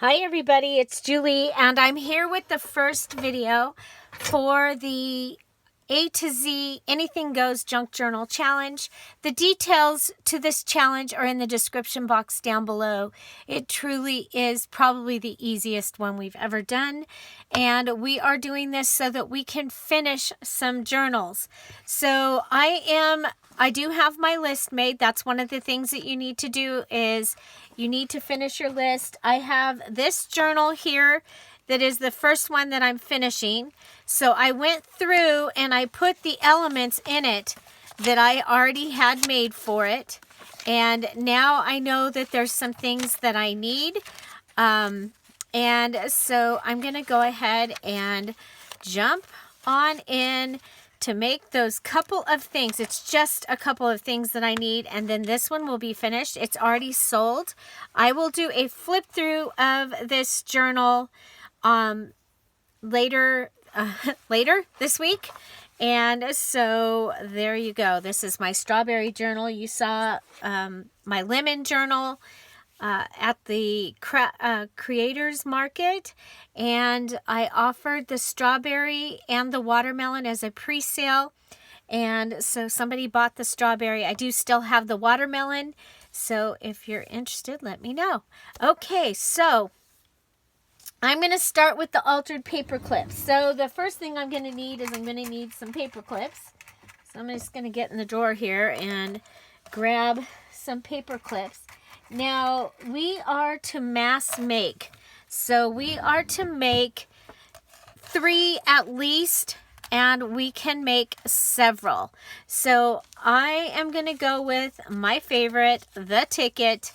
Hi everybody, it's Julie and I'm here with the first video for the A to Z Anything Goes Junk Journal Challenge. The details to this challenge are in the description box down below. It truly is probably the easiest one we've ever done, and we are doing this so that we can finish some journals. So I do have my list made. That's one of the things that you need to do is you need to finish your list. I have this journal here that is the first one that I'm finishing. So I went through and I put the elements in it that I already had made for it. And now I know that there's some things that I need. And so I'm going to go ahead and jump on in to make those couple of things. It's just a couple of things that I need, and then this one will be finished. It's already sold. I will do a flip through of this journal later this week. And so there you go. This is my strawberry journal. You saw my lemon journal at the creators market, and I offered the strawberry and the watermelon as a pre-sale, and so somebody bought the strawberry. I do still have the watermelon, so if you're interested, let me know. Okay, so I'm going to start with the altered paper clips. So the first thing I'm going to need is I'm going to need some paper clips. So I'm just going to get in the drawer here and grab some paper clips. Now, we are to mass make. So we are to make 3 at least, and we can make several. So I am going to go with my favorite, the ticket.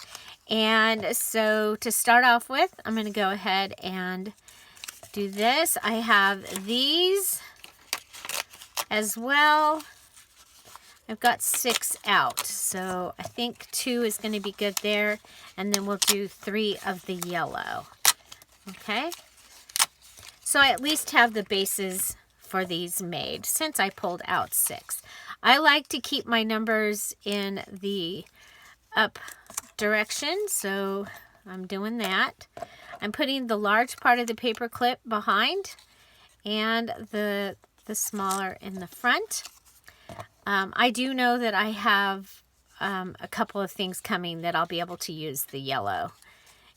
And so to start off with, I'm going to go ahead and do this. I have these as well. I've got 6 out, so I think 2 is going to be good there, and then we'll do 3 of the yellow. Okay, so I at least have the bases for these made since I pulled out 6. I like to keep my numbers in the up direction, so I'm doing that. I'm putting the large part of the paper clip behind and the smaller in the front. I do know that I have a couple of things coming that I'll be able to use the yellow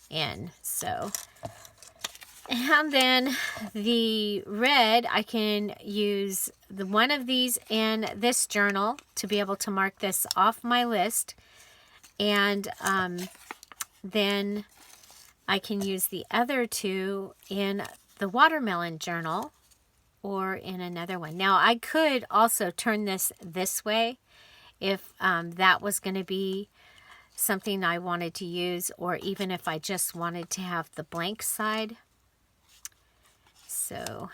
in. So, and then the red, I can use one of these in this journal to be able to mark this off my list. And then I can use the other 2 in the watermelon journal or in another one. Now, I could also turn this way if that was going to be something I wanted to use, or even if I just wanted to have the blank side. So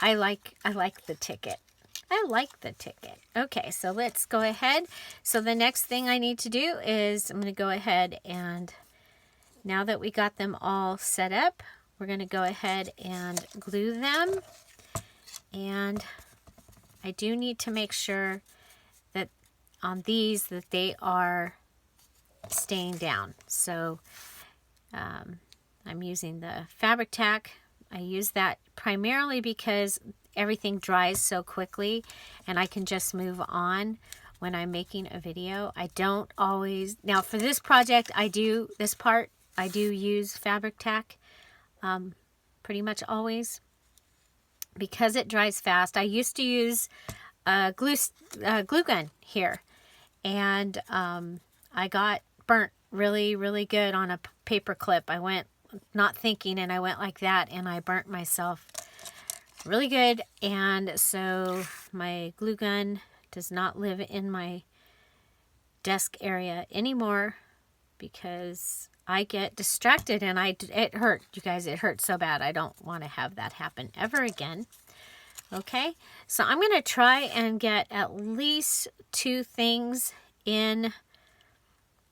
I like the ticket. I like the ticket. Okay, so let's go ahead. So the next thing I need to do is I'm going to go ahead, and now that we got them all set up, we're going to go ahead and glue them. And I do need to make sure that on these that they are staying down. So I'm using the fabric tack. I use that primarily because everything dries so quickly and I can just move on when I'm making a video. I don't always, now for this project, this part, I do use fabric tack pretty much always, because it dries fast. I used to use a glue gun here, and I got burnt really, really good on a paper clip. I went not thinking, and I went like that, and I burnt myself really good. And so my glue gun does not live in my desk area anymore because I get distracted, and it hurt, you guys. It hurt so bad. I don't want to have that happen ever again. Okay, so I'm going to try and get at least 2 things in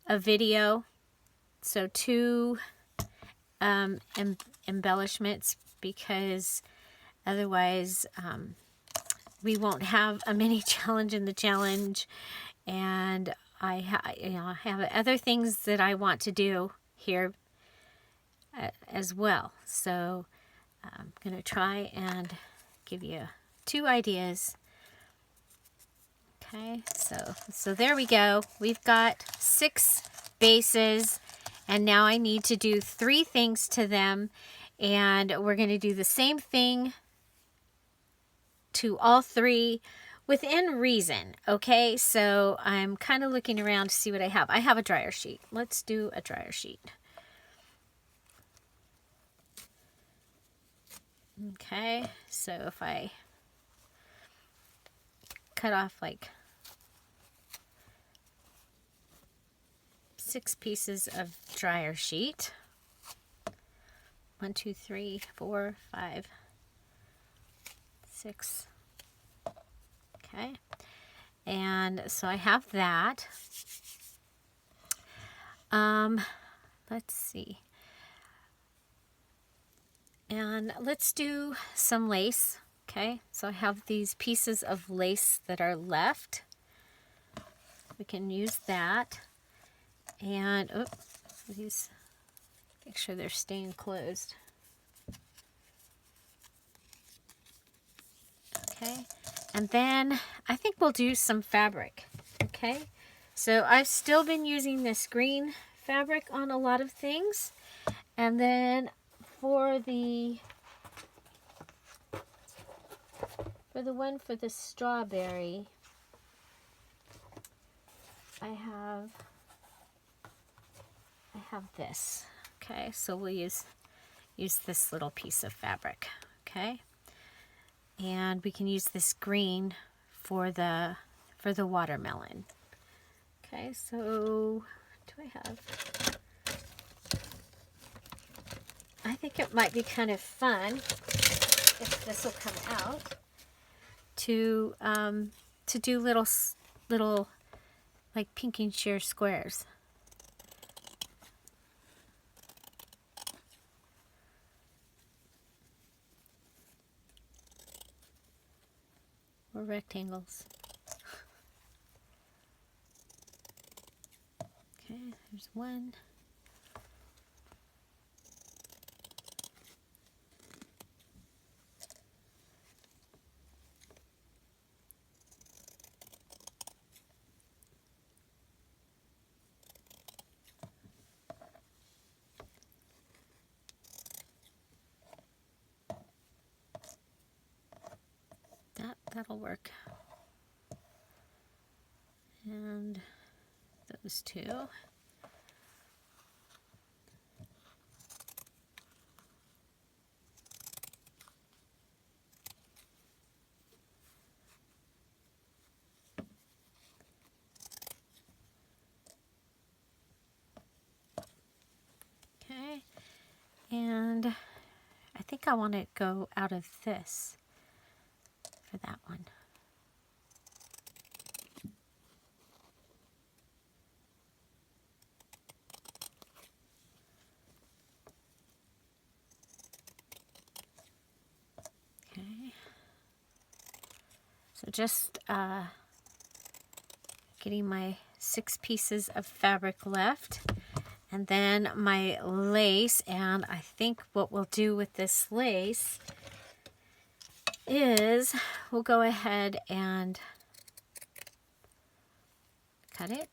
a video. So 2 embellishments, because otherwise we won't have a mini challenge in the challenge, and I have other things that I want to do here as well. So I'm going to try and give you 2 ideas. Okay, so there we go. We've got 6 bases, and now I need to do 3 things to them, and we're going to do the same thing to all 3 within reason. Okay, so I'm kind of looking around to see what I have. I have a dryer sheet. Let's do a dryer sheet. Okay, so if I cut off like 6 pieces of dryer sheet. 1, 2, 3, 4, 5, 6. Okay, and so I have that. Let's see. And let's do some lace. Okay, so I have these pieces of lace that are left. We can use that. And these, make sure they're staying closed. Okay, and then I think we'll do some fabric. Okay, so I've still been using this green fabric on a lot of things. And then for the one for the strawberry, I have this. Okay, so we'll use this little piece of fabric. Okay, and we can use this green for the watermelon. Okay, so do I have? I think it might be kind of fun if this will come out to do little like pink and sheer squares. Or rectangles. Okay, there's one. That'll work. And those 2. Okay, and I think I want to go out of this for that one. Okay, so just getting my 6 pieces of fabric left, and then my lace. And I think what we'll do with this lace is we'll go ahead and cut it.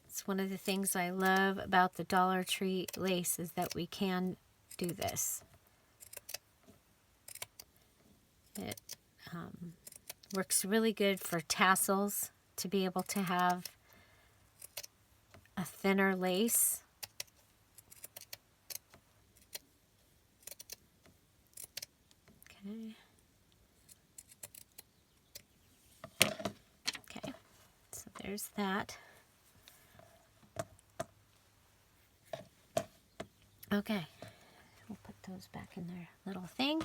It's one of the things I love about the Dollar Tree lace is that we can do this. It works really good for tassels, to be able to have a thinner lace. Okay, so there's that. Okay, we'll put those back in their little thing,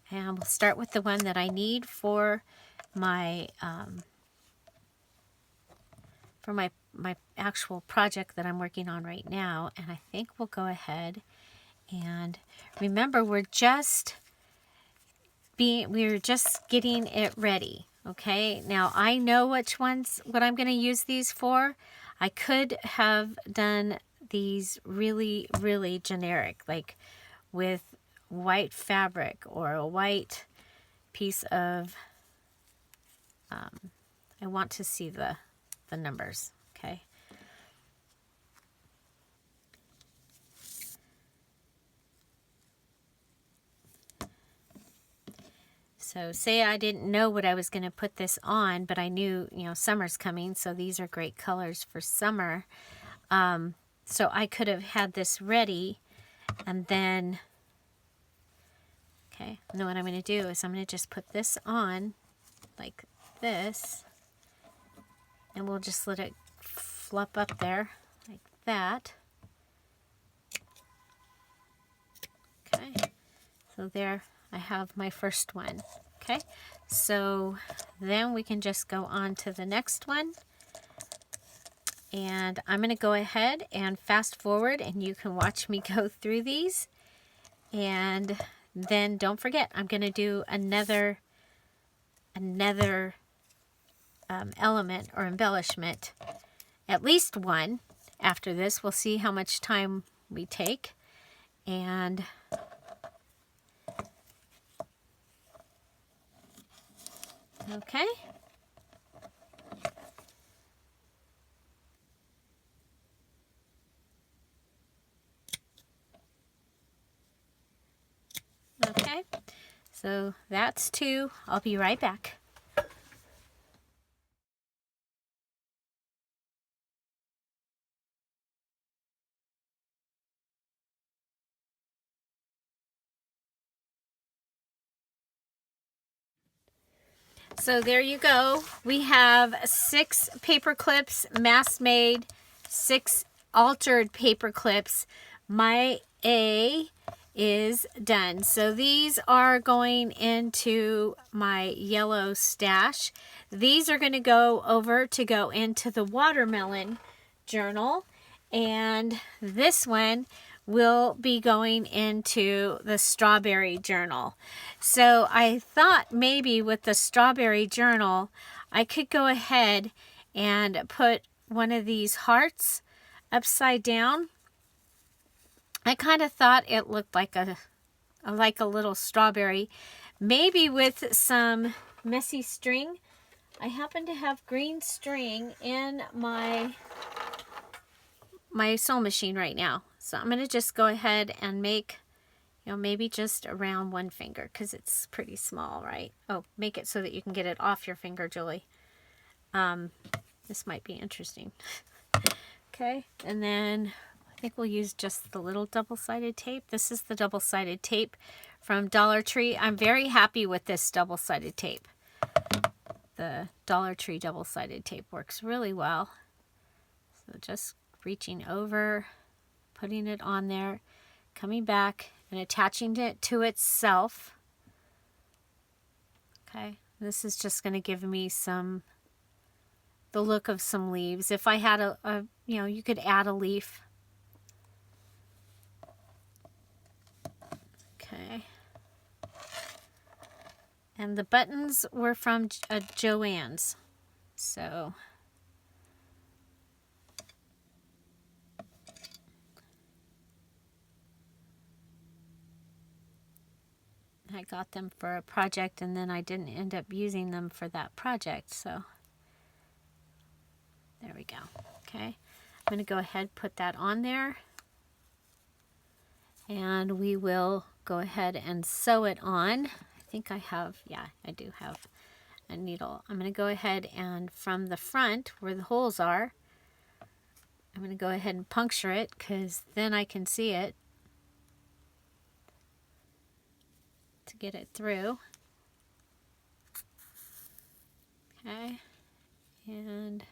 and we'll start with the one that I need for my my actual project that I'm working on right now. And I think we'll go ahead and remember, we're just getting it ready. Okay, now I know what I'm going to use these for. I could have done these really, really generic, like with white fabric or a white piece of, I want to see the numbers, okay? So say I didn't know what I was going to put this on, but I knew, you know, summer's coming, so these are great colors for summer. So I could have had this ready, and then, okay, and then what I'm going to do is I'm going to just put this on like this, and we'll just let it flop up there like that. Okay, so there I have my first one. Okay, so then we can just go on to the next one. And I'm going to go ahead and fast forward, and you can watch me go through these. And then don't forget, I'm going to do another element or embellishment, at least one after this. We'll see how much time we take. And okay. Okay, so that's 2. I'll be right back. So there you go. We have 6 paper clips, mass made, 6 altered paper clips. My A is done. So these are going into my yellow stash. These are going to go into the watermelon journal, and this one will be going into the strawberry journal. So I thought maybe with the strawberry journal I could go ahead and put one of these hearts upside down. I kind of thought it looked like a little strawberry, maybe with some messy string. I happen to have green string in my sewing machine right now, so I'm going to just go ahead and make, you know, maybe just around 1 finger, because it's pretty small, right? Oh, make it so that you can get it off your finger, Julie. This might be interesting. Okay, and then I think we'll use just the little double-sided tape. This is the double-sided tape from Dollar Tree. I'm very happy with this double-sided tape. The Dollar Tree double-sided tape works really well. So just reaching over, putting it on there, coming back and attaching it to itself. Okay, this is just going to give me the look of some leaves. If I had a you know, you could add a leaf. Okay. And the buttons were from Joann's. So I got them for a project, and then I didn't end up using them for that project. So there we go. Okay. I'm going to go ahead and put that on there. And we will go ahead and sew it on. I think I have, yeah, I do have a needle. I'm going to go ahead and from the front where the holes are, I'm going to go ahead and puncture it, because then I can see it to get it through. Okay, and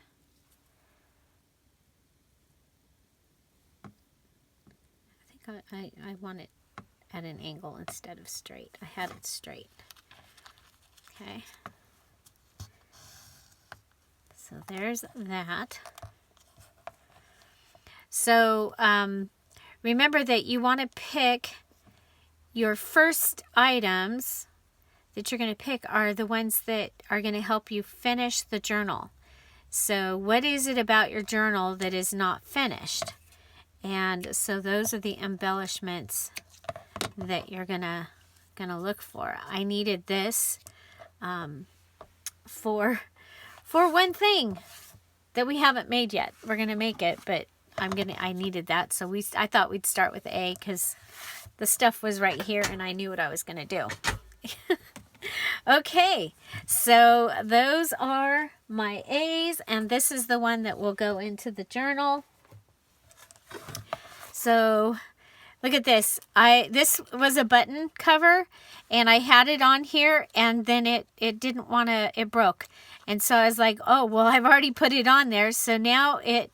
I want it at an angle instead of straight. I had it straight. Okay. So there's that. So remember that you want to pick your first items that you're going to pick are the ones that are going to help you finish the journal. So what is it about your journal that is not finished? And so those are the embellishments that you're gonna look for. I needed this for one thing that we haven't made yet. We're gonna make it, but I needed that, so I thought we'd start with A because the stuff was right here and I knew what I was gonna do. Okay, so those are my A's, and this is the one that will go into the journal. So look at this. This was a button cover, and I had it on here, and then it didn't want to, it broke. And so I was like, oh, well, I've already put it on there. So now I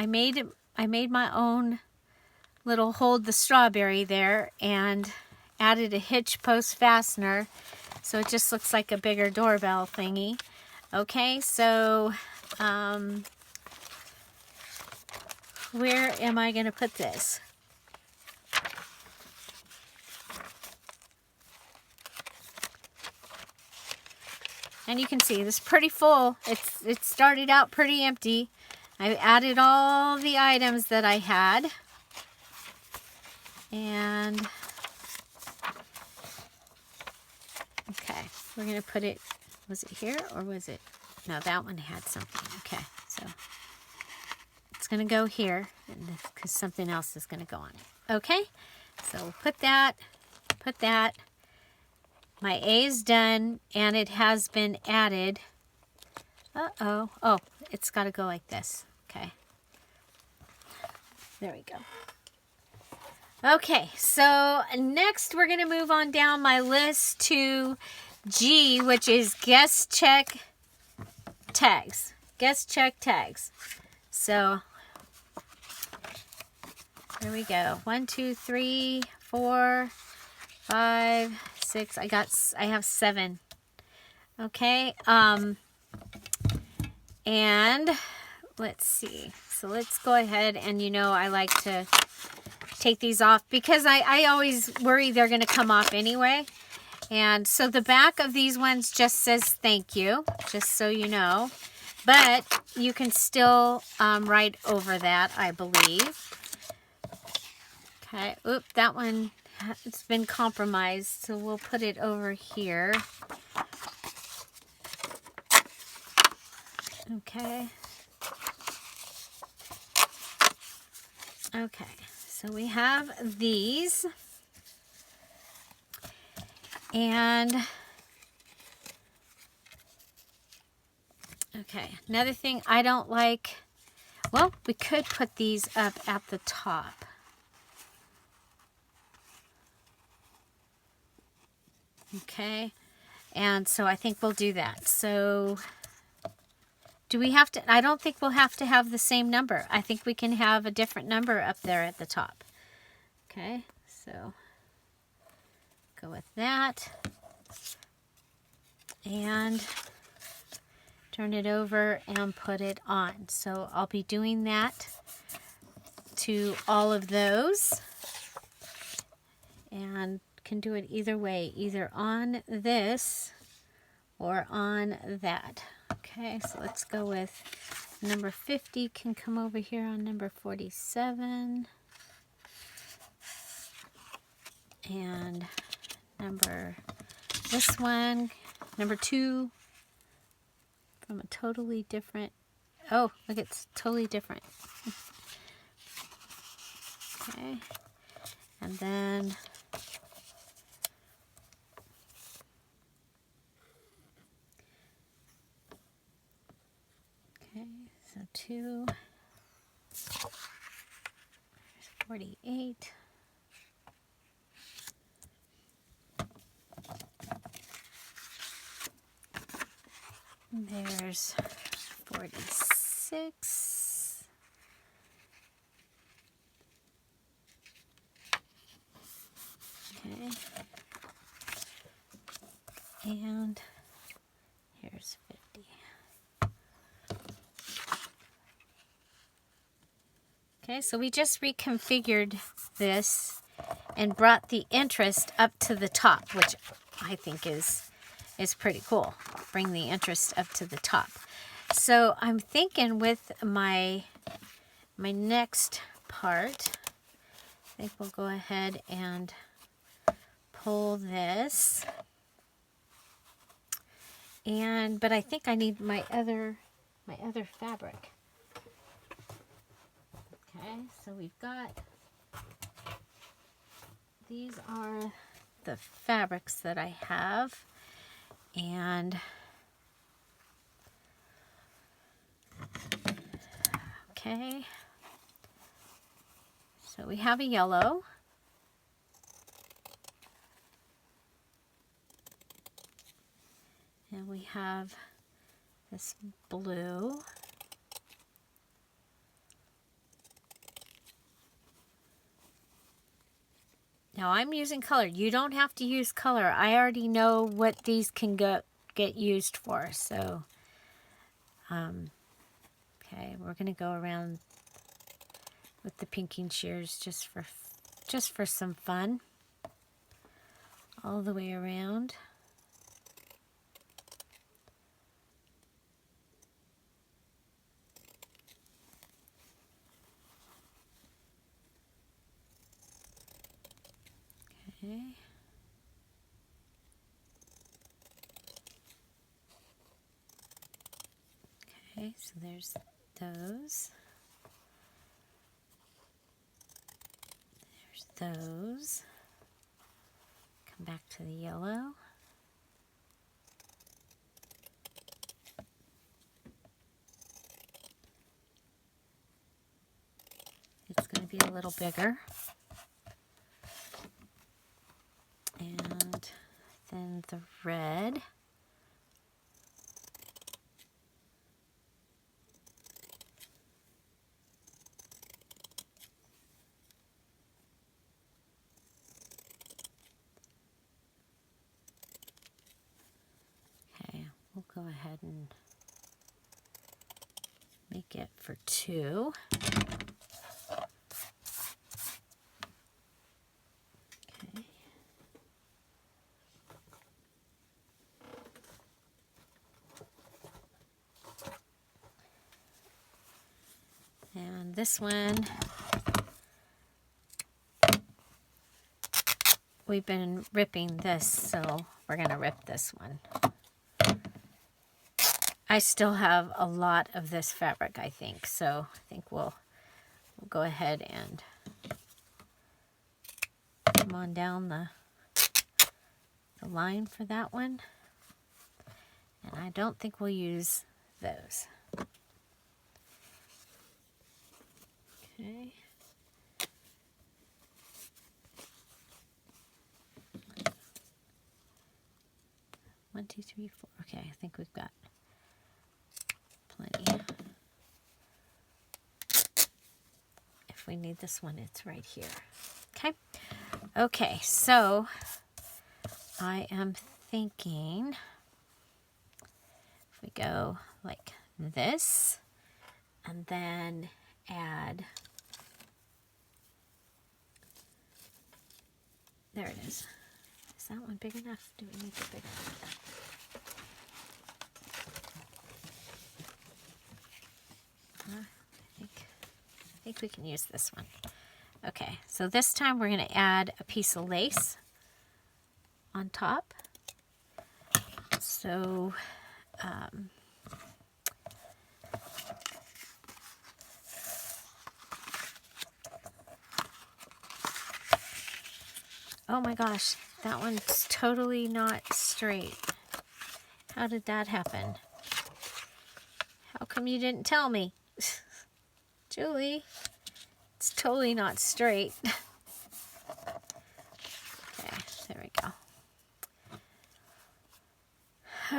made my own little hold the strawberry there and added a hitch post fastener. So it just looks like a bigger doorbell thingy. Okay, so where am I going to put this? And you can see this is pretty full. It started out pretty empty. I added all the items that I had. And okay, we're going to put it, was it here or was it? No, that one had something. Okay, so it's going to go here because something else is going to go on it. Okay, so we'll put that. My A is done, and it has been added. Uh-oh. Oh, it's got to go like this. Okay. There we go. Okay, so next we're going to move on down my list to G, which is guest check tags. Guest check tags. So there we go. 1, 2, 3, 4, 5, 6. I have 7. Okay. And let's see. So let's go ahead, and I like to take these off because I always worry they're going to come off anyway. And so the back of these ones just says thank you, just so you know. But you can still write over that, I believe. Okay. Oop, that one, it's been compromised, so we'll put it over here. Okay. Okay, so we have these. And okay, another thing I don't like, well, we could put these up at the top. Okay, and so I think we'll do that. So do we have to, I don't think we'll have to have the same number. I think we can have a different number up there at the top. Okay, so go with that. And turn it over and put it on. So I'll be doing that to all of those. And can do it either way, either on this or on that. Okay, so let's go with number 50 can come over here on number 47. And this one, number 2, from a totally different, oh, look, it's totally different. Okay, and then okay, so 2, 48. There's 46. Okay. And here's 50. Okay, so we just reconfigured this and brought the interest up to the top, which I think is pretty cool. Bring the interest up to the top. So I'm thinking with my my next part, I think we'll go ahead and pull this. But I think I need my other fabric. Okay, so we've got, these are the fabrics that I have, and okay, so we have a yellow, and we have this blue, now I'm using color. You don't have to use color. I already know what these can get used for. So, okay, we're gonna go around with the pinking shears just for some fun, all the way around. Okay. Okay, so there's those. There's those. Come back to the yellow. It's going to be a little bigger. And then the red. Okay, we'll go ahead and make it for 2. Okay. And this one, we've been ripping this, so we're going to rip this one. I still have a lot of this fabric, I think, so I think we'll go ahead and come on down the line for that one. And I don't think we'll use those. Okay. One, two, three, four. Okay, I think we've got plenty. If we need this one, it's right here. Okay. Okay, so I am thinking if we go like this and then add, there it is. Is that one big enough? Do we need it bigger? I think we can use this one. Okay, so this time we're going to add a piece of lace on top. So, oh my gosh, that one's totally not straight. How did that happen? How come you didn't tell me? Julie, it's totally not straight. Okay, there we go.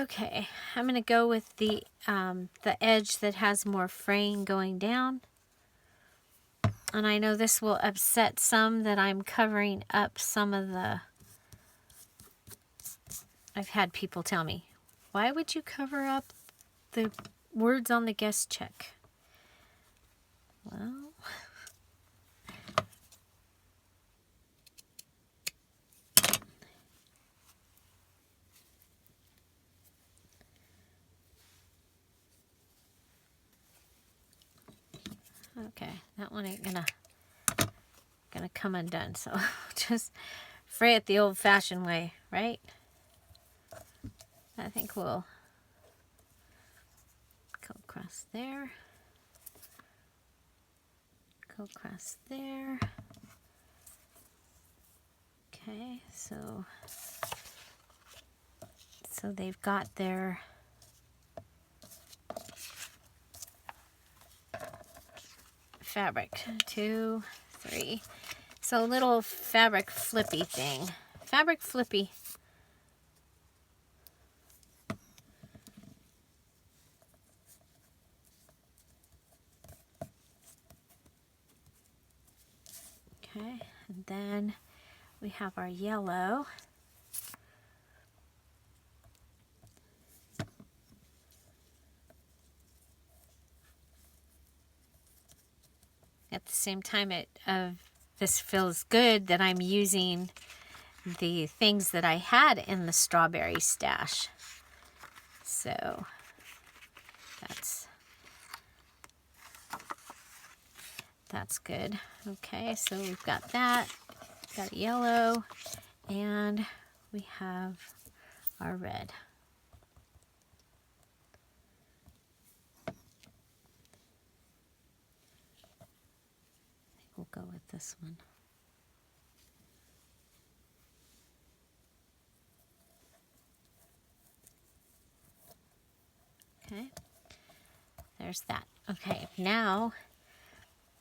Okay, I'm going to go with the edge that has more fraying going down. And I know this will upset some that I'm covering up some of the... I've had people tell me, why would you cover up the words on the guest check? Well... Okay, that one ain't gonna come undone, so just fray it the old-fashioned way, right? I think we'll go across there, go across there. Okay, so they've got their fabric. 2, 3. So a little fabric flippy thing. Fabric flippy. Okay, and then we have our yellow. At the same time, this feels good that I'm using the things that I had in the strawberry stash. So that's good. Okay, so we've got that. Got a yellow, and we have our red. We'll go with this one. Okay, there's that. Okay, now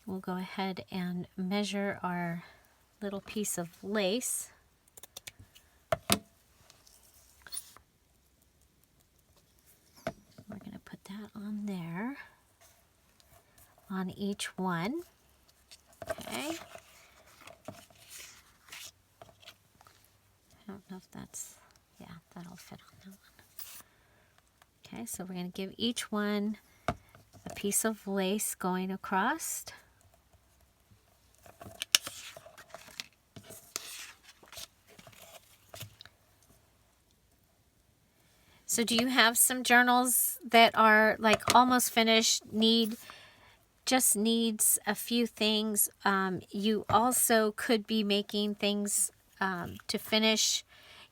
we'll go ahead and measure our little piece of lace. We're going to put that on there, on each one. Okay. I don't know if that's, yeah, that'll fit on that one. Okay, so we're going to give each one a piece of lace going across. So do you have some journals that are like almost finished, just needs a few things? You also could be making things to finish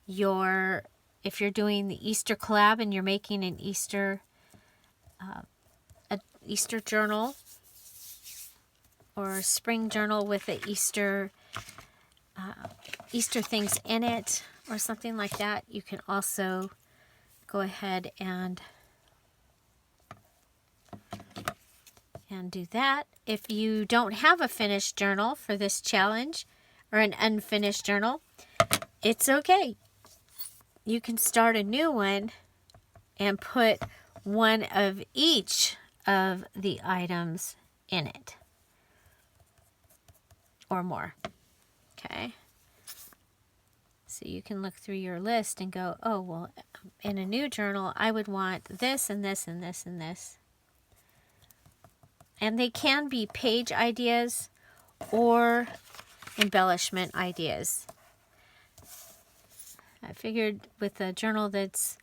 your, if you're doing the Easter collab and you're making an Easter journal or a spring journal with the Easter things in it or something like that, you can also go ahead and do that. If you don't have a finished journal for this challenge or an unfinished journal, it's okay. You can start a new one and put one of each of the items in it or more. Okay. So you can look through your list and go, oh, well, in a new journal, I would want this and this and this and this. And they can be page ideas or embellishment ideas. I figured with a journal that's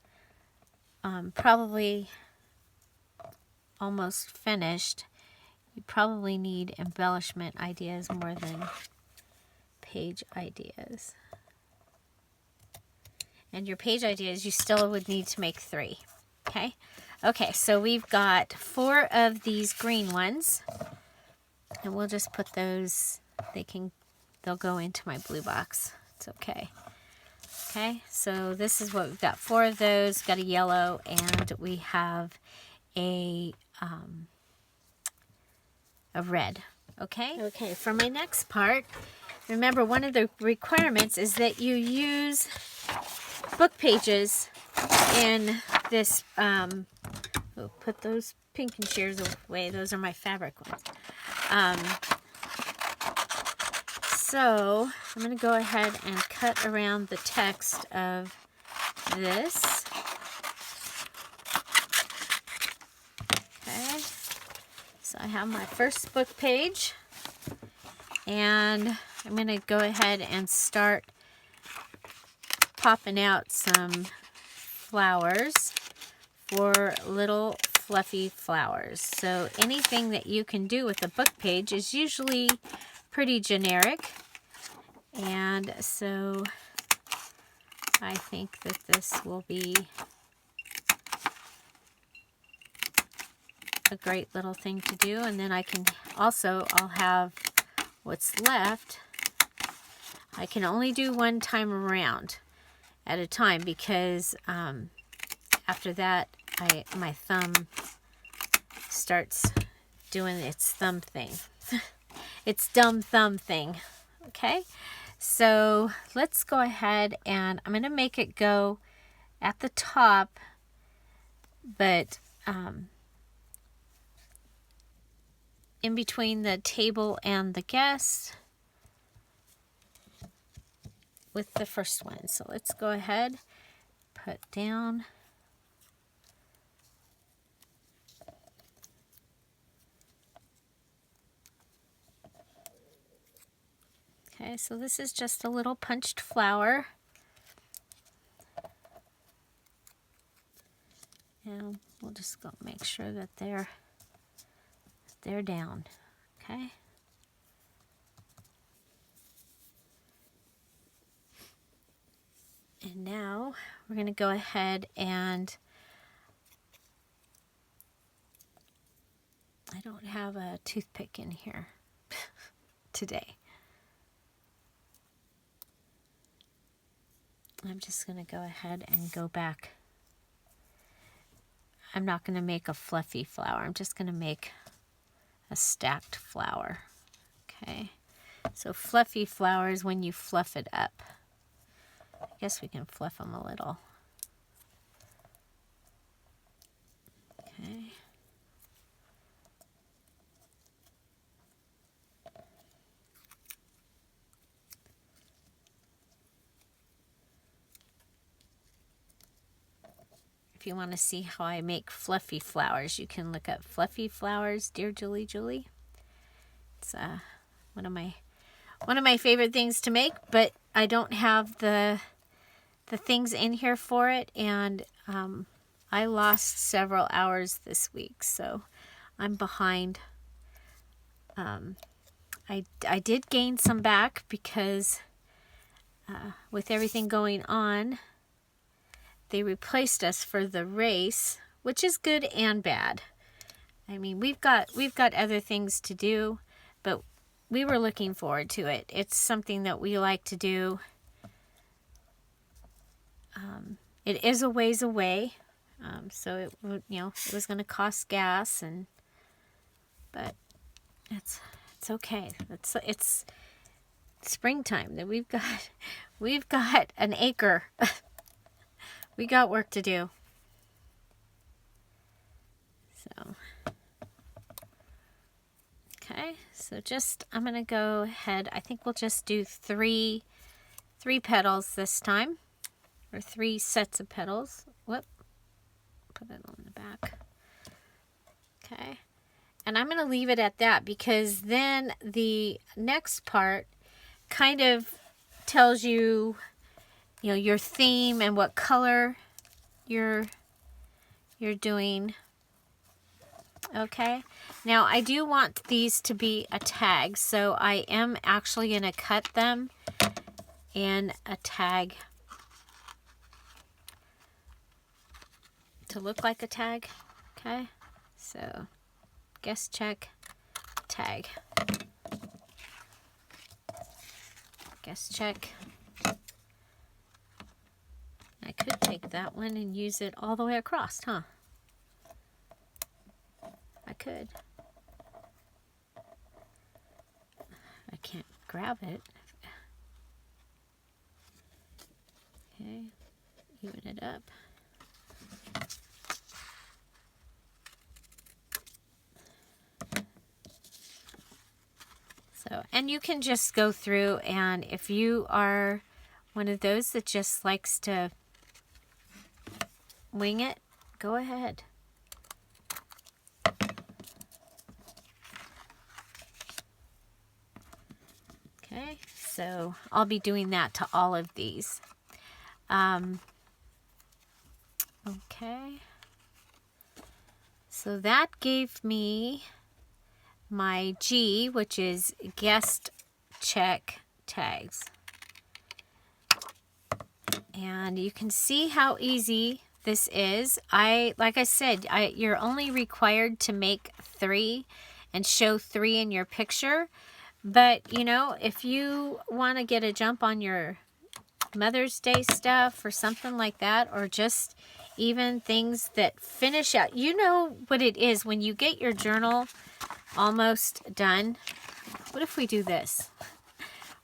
probably almost finished, you probably need embellishment ideas more than page ideas. And your page ideas, you still would need to make 3. Okay? Okay, so we've got 4 of these green ones. And we'll just put those, they'll go into my blue box. It's okay. Okay, so this is what we've got. 4 of those, got a yellow, and we have a red. Okay? Okay, for my next part, remember one of the requirements is that you use book pages in this, put those pink and shears away. Those are my fabric ones. So I'm going to go ahead and cut around the text of this. Okay. So I have my first book page, and I'm going to go ahead and start popping out some flowers for little fluffy flowers. So anything that you can do with a book page is usually pretty generic. And so I think that this will be a great little thing to do. And then I can also, I'll have what's left. I can only do one time around at a time because after that my thumb starts doing its thumb thing. Its dumb thumb thing. Okay, so let's go ahead and I'm going to make it go at the top, but in between the table and the guest with the first one. So let's go ahead, put down. Okay, so this is just a little punched flower. And we'll just go make sure that they're down. Okay. And now we're going to go ahead and I don't have a toothpick in here today. I'm just going to go ahead and go back. I'm not going to make a fluffy flower. I'm just going to make a stacked flower. Okay. So fluffy flowers when you fluff it up. I guess we can fluff them a little. Okay. If you want to see how I make fluffy flowers, you can look up fluffy flowers, Dear Julie Julie. It's one of my favorite things to make, but I don't have the things in here for it, and I lost several hours this week, so I'm behind. I did gain some back because with everything going on, they replaced us for the race, which is good and bad. I mean, we've got other things to do, but we were looking forward to it. It's something that we like to do. It is a ways away, so it would, it was going to cost gas, but it's okay. It's springtime. That we've got an acre. We got work to do. So, okay. So I'm going to go ahead. I think we'll just do three petals this time. Or 3 sets of petals. Whoop. Put it on the back. Okay. And I'm going to leave it at that because then the next part kind of tells you, your theme and what color you're doing. Okay. Now I do want these to be a tag, so I am actually going to cut them in a tag to look like a tag. Okay. So guest check, tag. Guest check. I could take that one and use it all the way across, huh? I could. I can't grab it. Okay, even it up. So, and you can just go through, and if you are one of those that just likes to wing it, go ahead. Okay, so I'll be doing that to all of these. Okay. So that gave me my G, which is guest check tags. And you can see how easy this is. Like I said, you're only required to make 3 and show 3 in your picture. But, you know, if you want to get a jump on your Mother's Day stuff or something like that, or just even things that finish out, you know what it is when you get your journal almost done. What if we do this?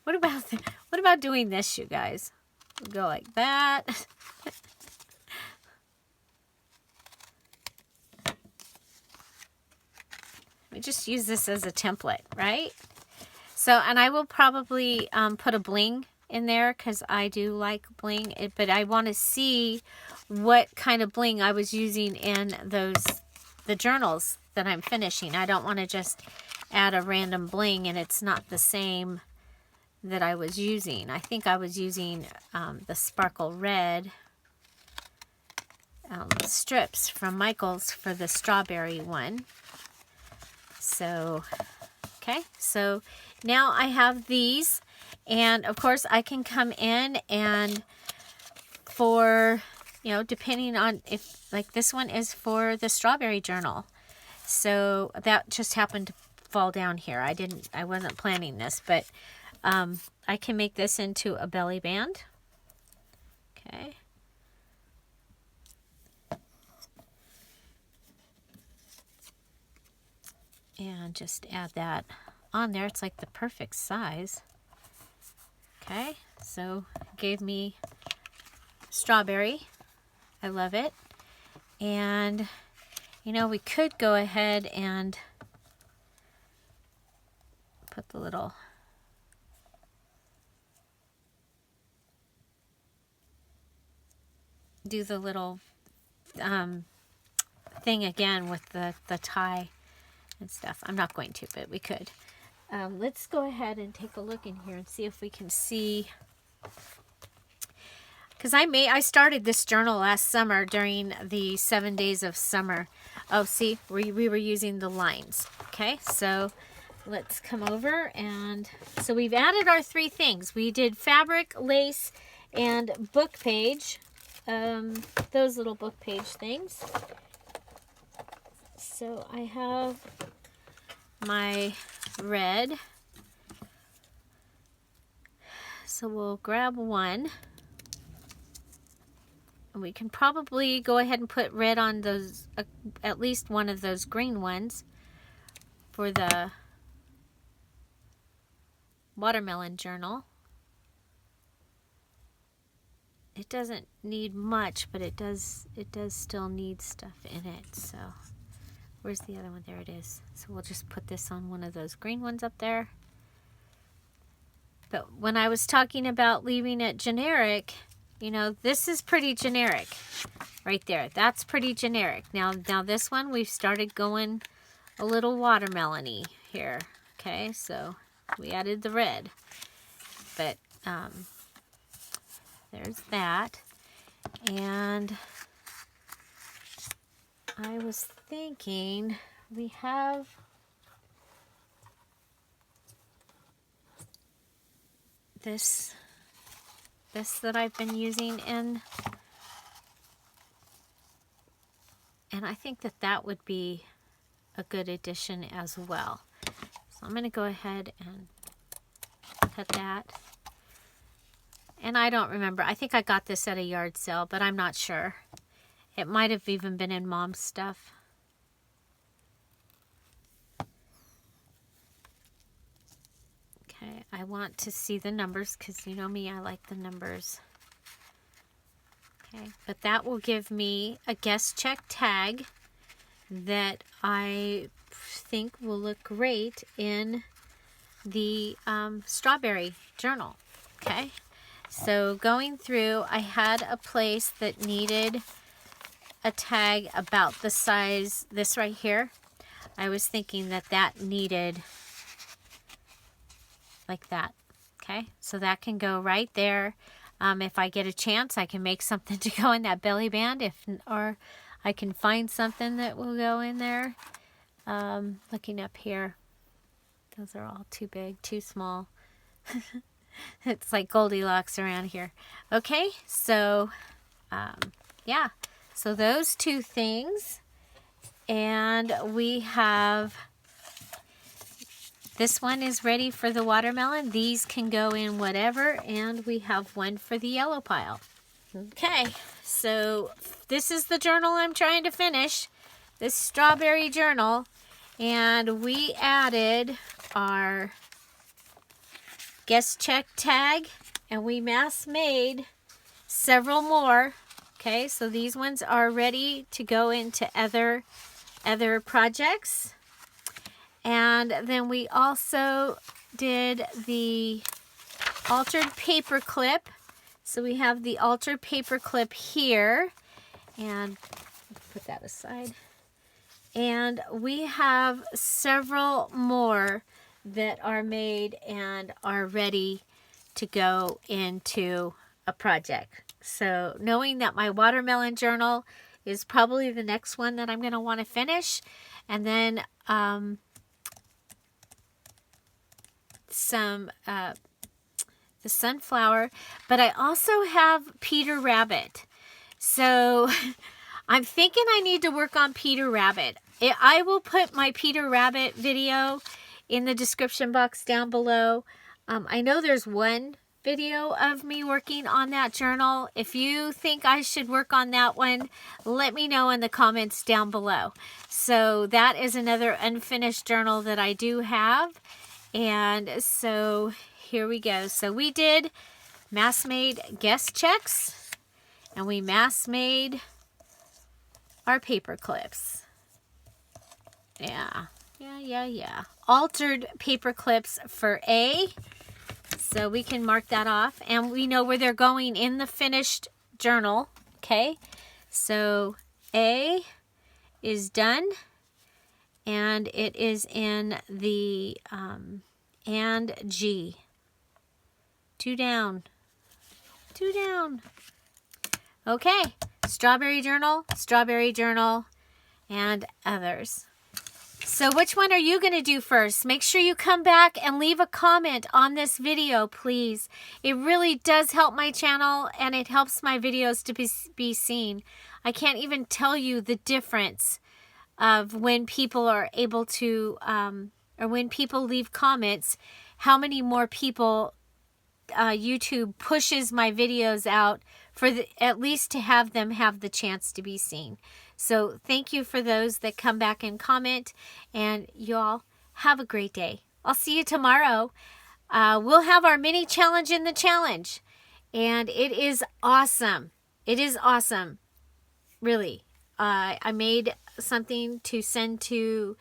What about doing this, you guys? We'll go like that. We just use this as a template, right? So, and I will probably put a bling in there because I do like bling, but I want to see what kind of bling I was using in the journals that I'm finishing. I don't want to just add a random bling and it's not the same that I was using. I think I was using the sparkle red strips from Michael's for the strawberry one. So, okay, so now I have these, and of course I can come in and for, you know, depending on if, like this one is for the strawberry journal. So that just happened to fall down here. I wasn't planning this, but I can make this into a belly band. Okay. And just add that on there. It's like the perfect size. Okay, so it gave me strawberry. I love it. And, you know, we could go ahead and put the little do the little thing again with the tie and stuff. I'm not going to, but we could. Let's go ahead and take a look in here and see if we can see, because I started this journal last summer during the 7 days of summer. Oh, see, we were using the lines. Okay, so let's come over, and so we've added our 3 things. We did fabric, lace, and book page. Those little book page things. So I have my red. So we'll grab one. And we can probably go ahead and put red on those, at least one of those green ones for the watermelon journal. It doesn't need much, but it does still need stuff in it. So where's the other one? There it is. So we'll just put this on one of those green ones up there. But when I was talking about leaving it generic, you know, this is pretty generic right there. That's pretty generic. Now this one, we've started going a little watermelon-y here. Okay, so we added the red. But there's that. And I was thinking we have this that I've been using in, and I think that would be a good addition as well. So I'm going to go ahead and cut that. And I don't remember. I think I got this at a yard sale, but I'm not sure. It might have even been in Mom's stuff. Okay, I want to see the numbers because you know me, I like the numbers. Okay, but that will give me a guest check tag that I think will look great in the strawberry journal. Okay, so going through, I had a place that needed a tag about the size, this right here. I was thinking that needed like that. Okay, so that can go right there. If I get a chance, I can make something to go in that belly band. Or I can find something that will go in there. Looking up here. Those are all too big, too small. It's like Goldilocks around here. Okay, so yeah. So those two things. And we have, this one is ready for the watermelon. These can go in whatever. And we have one for the yellow pile. Okay, so this is the journal I'm trying to finish. This strawberry journal. And we added our guest check tag. And we mass made several more. Okay, so these ones are ready to go into other projects. And then we also did the altered paper clip. So we have the altered paper clip here. And put that aside. And we have several more that are made and are ready to go into a project. So knowing that my watermelon journal is probably the next one that I'm going to want to finish. And then the sunflower. But I also have Peter Rabbit. So I'm thinking I need to work on Peter Rabbit. I will put my Peter Rabbit video in the description box down below. I know there's one video of me working on that journal. If you think I should work on that one, let me know in the comments down below. So that is another unfinished journal that I do have. And so here we go. So we did mass made guest checks and we mass made our paper clips. Yeah. Altered paper clips for A. So we can mark that off. And we know where they're going in the finished journal. Okay. So A is done. And it is in the and G. 2 down. 2 down. Okay. Strawberry journal, and others. So which one are you going to do first? Make sure you come back and leave a comment on this video, please. It really does help my channel and it helps my videos to be seen. I can't even tell you the difference of when people are able to, or when people leave comments, how many more people YouTube pushes my videos out for at least to have them have the chance to be seen. So thank you for those that come back and comment, and y'all have a great day. I'll see you tomorrow. We'll have our mini challenge in the challenge, and it is awesome. It is awesome. Really. I made something to send to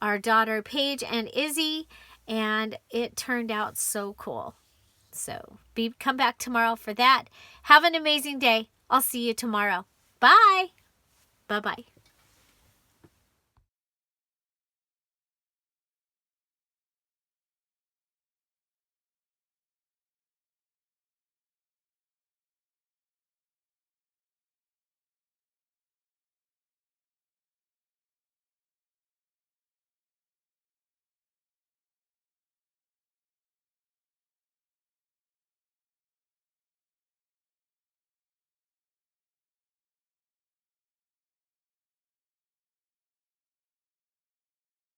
our daughter Paige and Izzy, and it turned out so cool. So come back tomorrow for that. Have an amazing day. I'll see you tomorrow. Bye. Bye-bye.